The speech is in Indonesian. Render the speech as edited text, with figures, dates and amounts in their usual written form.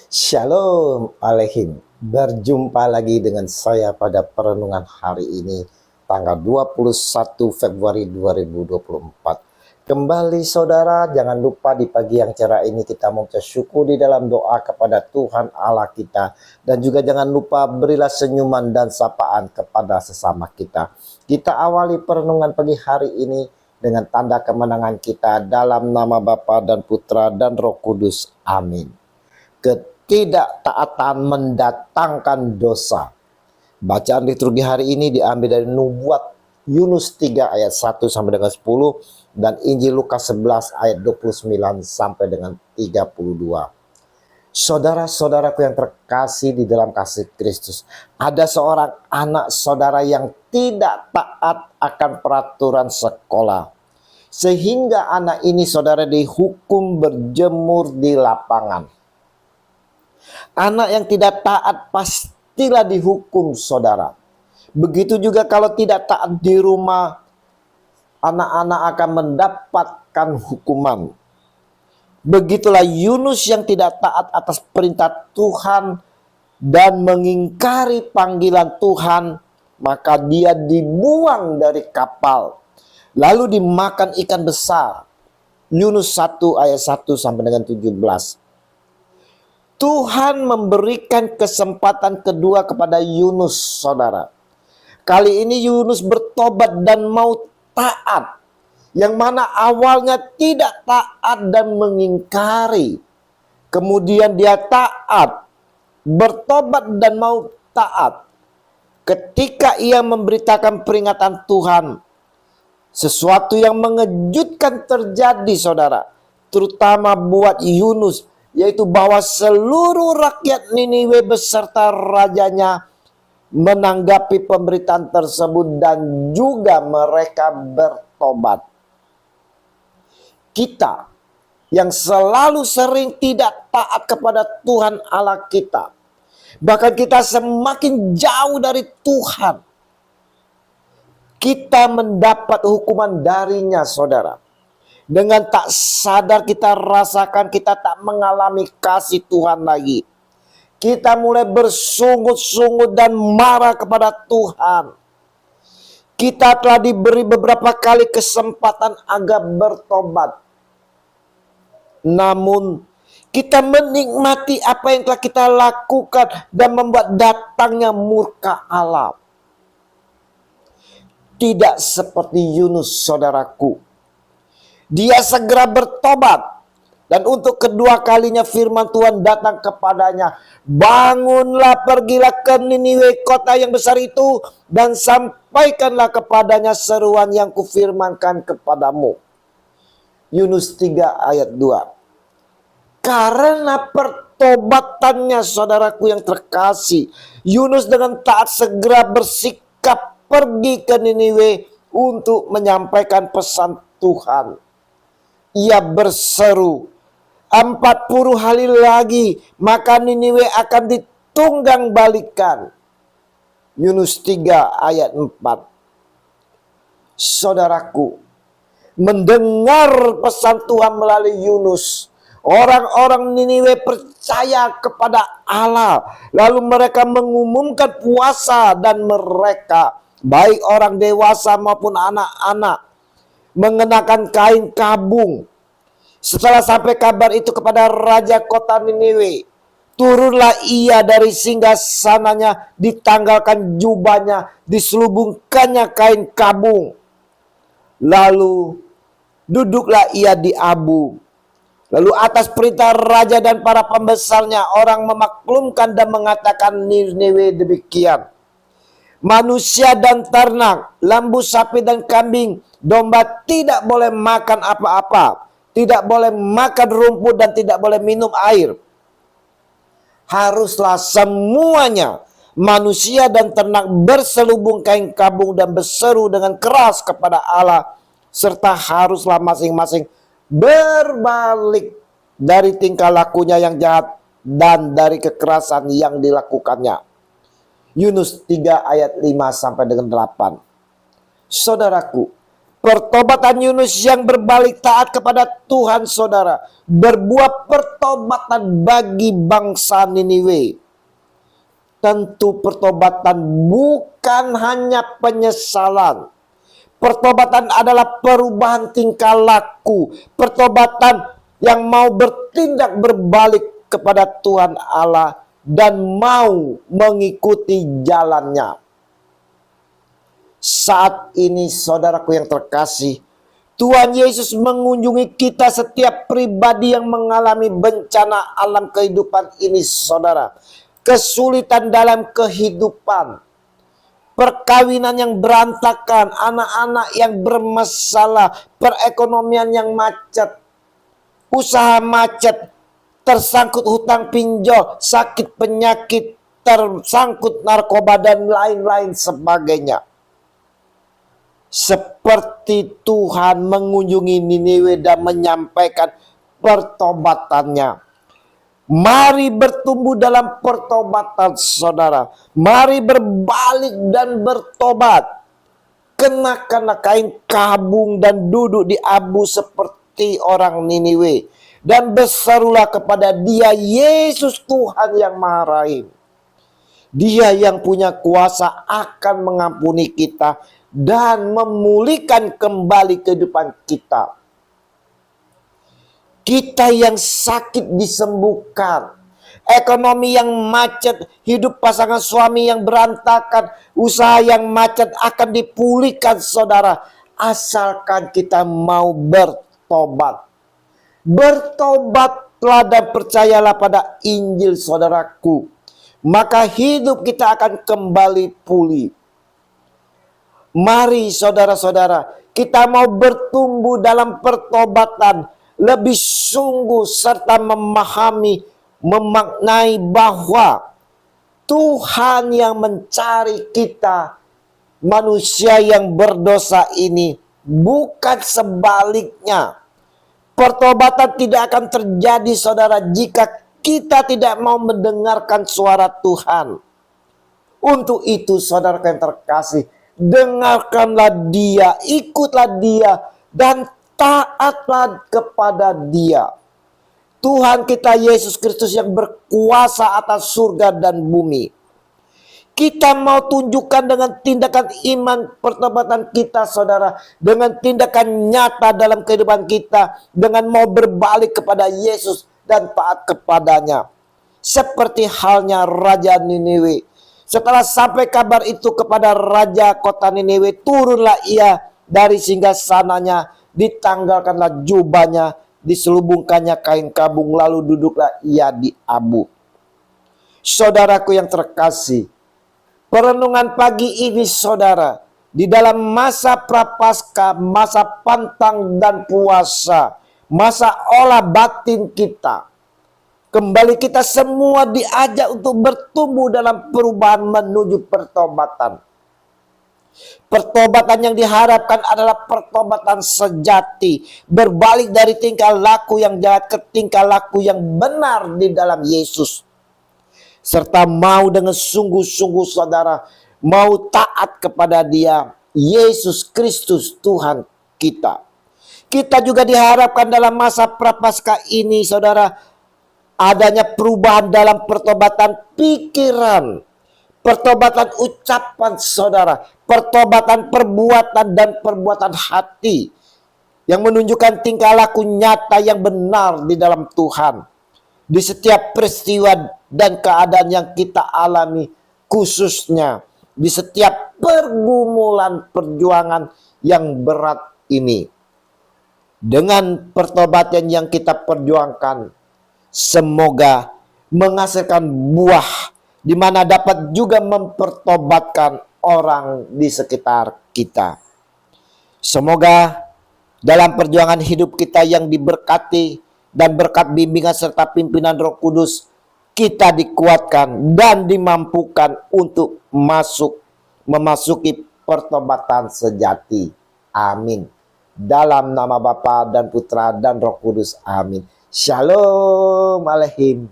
Shalom Aleihim. Berjumpa lagi dengan saya pada perenungan hari ini, tanggal 21 Februari 2024. Kembali saudara, jangan lupa di pagi yang cerah ini kita mengucap syukur di dalam doa kepada Tuhan Allah kita. Dan juga jangan lupa berilah senyuman dan sapaan kepada sesama kita. Kita awali perenungan pagi hari ini dengan tanda kemenangan kita dalam nama Bapa dan Putra dan Roh Kudus. Amin. Ketidaktaatan mendatangkan dosa. Bacaan liturgi hari ini diambil dari Nubuat Yunus 3 ayat 1 sampai dengan 10 dan Injil Lukas 11 ayat 29 sampai dengan 32. Saudara-saudaraku yang terkasih di dalam kasih Kristus, ada seorang anak saudara yang tidak taat akan peraturan sekolah, sehingga anak ini saudara dihukum berjemur di lapangan. Anak yang tidak taat pastilah dihukum saudara. Begitu juga kalau tidak taat di rumah, anak-anak akan mendapatkan hukuman. Begitulah Yunus yang tidak taat atas perintah Tuhan dan mengingkari panggilan Tuhan, maka dia dibuang dari kapal, lalu dimakan ikan besar. Yunus 1 ayat 1 sampai dengan 17. Tuhan memberikan kesempatan kedua kepada Yunus saudara. Kali ini Yunus bertobat dan mau taat. Yang mana awalnya tidak taat dan mengingkari. Kemudian dia taat, bertobat dan mau taat. Ketika ia memberitakan peringatan Tuhan, sesuatu yang mengejutkan terjadi saudara. Terutama buat Yunus, yaitu bahwa seluruh rakyat Niniwe beserta rajanya menanggapi pemberitaan tersebut dan juga mereka bertobat. Kita yang selalu sering tidak taat kepada Tuhan Allah kita, bahkan kita semakin jauh dari Tuhan, kita mendapat hukuman darinya saudara. Dengan tak sadar kita rasakan kita tak mengalami kasih Tuhan lagi. Kita mulai bersungut-sungut dan marah kepada Tuhan. Kita telah diberi beberapa kali kesempatan agar bertobat. Namun kita menikmati apa yang telah kita lakukan dan membuat datangnya murka Allah. Tidak seperti Yunus saudaraku. Dia segera bertobat. Dan untuk kedua kalinya firman Tuhan datang kepadanya. Bangunlah, pergilah ke Niniwe, kota yang besar itu, dan sampaikanlah kepadanya seruan yang kufirmankan kepadamu. Yunus 3 ayat 2. Karena pertobatannya saudaraku yang terkasih, Yunus dengan taat segera bersikap pergi ke Niniwe untuk menyampaikan pesan Tuhan. Ia berseru, 40 hari lagi maka Niniwe akan ditunggang balikan. Yunus 3 ayat 4. Saudaraku, mendengar pesan Tuhan melalui Yunus, orang-orang Niniwe percaya kepada Allah. Lalu mereka mengumumkan puasa dan mereka, baik orang dewasa maupun anak-anak, mengenakan kain kabung. Setelah sampai kabar itu kepada raja kota Niniwe, turunlah ia dari singgasananya, ditanggalkan jubahnya, diselubungkannya kain kabung. Lalu duduklah ia di abu. Lalu atas perintah raja dan para pembesarnya, orang memaklumkan dan mengatakan Niniwe demikian. Manusia dan ternak, lembu, sapi dan kambing, domba tidak boleh makan apa-apa, tidak boleh makan rumput dan tidak boleh minum air. Haruslah semuanya, manusia dan ternak, berselubung kain kabung dan berseru dengan keras kepada Allah, serta haruslah masing-masing berbalik dari tingkah lakunya yang jahat dan dari kekerasan yang dilakukannya. Yunus 3 ayat 5 sampai dengan 8. Saudaraku, Pertobatan Yunus yang berbalik taat kepada Tuhan, saudara, berbuah pertobatan bagi bangsa Niniwe. Tentu pertobatan bukan hanya penyesalan. Pertobatan adalah perubahan tingkah laku. Pertobatan yang mau bertindak berbalik kepada Tuhan Allah dan mau mengikuti jalannya. Saat ini saudaraku yang terkasih, Tuhan Yesus mengunjungi kita setiap pribadi yang mengalami bencana alam kehidupan ini, saudara. Kesulitan dalam kehidupan, perkawinan yang berantakan, anak-anak yang bermasalah, perekonomian yang macet, usaha macet, tersangkut hutang pinjol, sakit penyakit, tersangkut narkoba, dan lain-lain sebagainya. Seperti Tuhan mengunjungi Niniwe dan menyampaikan pertobatannya. Mari bertumbuh dalam pertobatan, saudara. Mari berbalik dan bertobat. Kenakanlah kain kabung dan duduk di abu seperti orang Niniwe. Dan berserulah kepada Dia, Yesus Tuhan yang Maha Rahim. Dia yang punya kuasa akan mengampuni kita dan memulihkan kembali kehidupan kita. Kita yang sakit disembuhkan, ekonomi yang macet, hidup pasangan suami yang berantakan, usaha yang macet akan dipulihkan, saudara, asalkan kita mau bertobat. Bertobatlah dan percayalah pada Injil, saudaraku, maka hidup kita akan kembali pulih. Mari saudara-saudara, kita mau bertumbuh dalam pertobatan, lebih sungguh serta memahami, memaknai bahwa Tuhan yang mencari kita, manusia yang berdosa ini, bukan sebaliknya. Pertobatan tidak akan terjadi, saudara, jika kita tidak mau mendengarkan suara Tuhan. Untuk itu, saudara yang terkasih, dengarkanlah Dia, ikutlah Dia, dan taatlah kepada Dia. Tuhan kita Yesus Kristus yang berkuasa atas surga dan bumi. Kita mau tunjukkan dengan tindakan iman pertobatan kita, saudara, dengan tindakan nyata dalam kehidupan kita, dengan mau berbalik kepada Yesus dan taat kepadanya. Seperti halnya Raja Niniwe. Setelah sampai kabar itu kepada Raja kota Niniwe, turunlah ia dari singgasananya, ditanggalkanlah jubahnya, diselubungkannya kain kabung, lalu duduklah ia di abu. Saudaraku yang terkasih, perenungan pagi ini, saudara, di dalam masa prapaskah, masa pantang dan puasa, masa olah batin kita, kembali kita semua diajak untuk bertumbuh dalam perubahan menuju pertobatan. Pertobatan yang diharapkan adalah pertobatan sejati, berbalik dari tingkah laku yang jahat ke tingkah laku yang benar di dalam Yesus. Serta mau dengan sungguh-sungguh, saudara, mau taat kepada Dia, Yesus Kristus Tuhan kita. Kita juga diharapkan dalam masa prapaskah ini, saudara, adanya perubahan dalam pertobatan pikiran, pertobatan ucapan, saudara, pertobatan perbuatan dan perbuatan hati yang menunjukkan tingkah laku nyata yang benar di dalam Tuhan. Di setiap peristiwa dan keadaan yang kita alami, khususnya di setiap pergumulan perjuangan yang berat ini. Dengan pertobatan yang kita perjuangkan, semoga menghasilkan buah di mana dapat juga mempertobatkan orang di sekitar kita. Semoga dalam perjuangan hidup kita yang diberkati dan berkat bimbingan serta pimpinan Roh Kudus, kita dikuatkan dan dimampukan untuk memasuki pertobatan sejati. Amin. Dalam nama Bapa dan Putra dan Roh Kudus. Amin. Shalom Aleichem.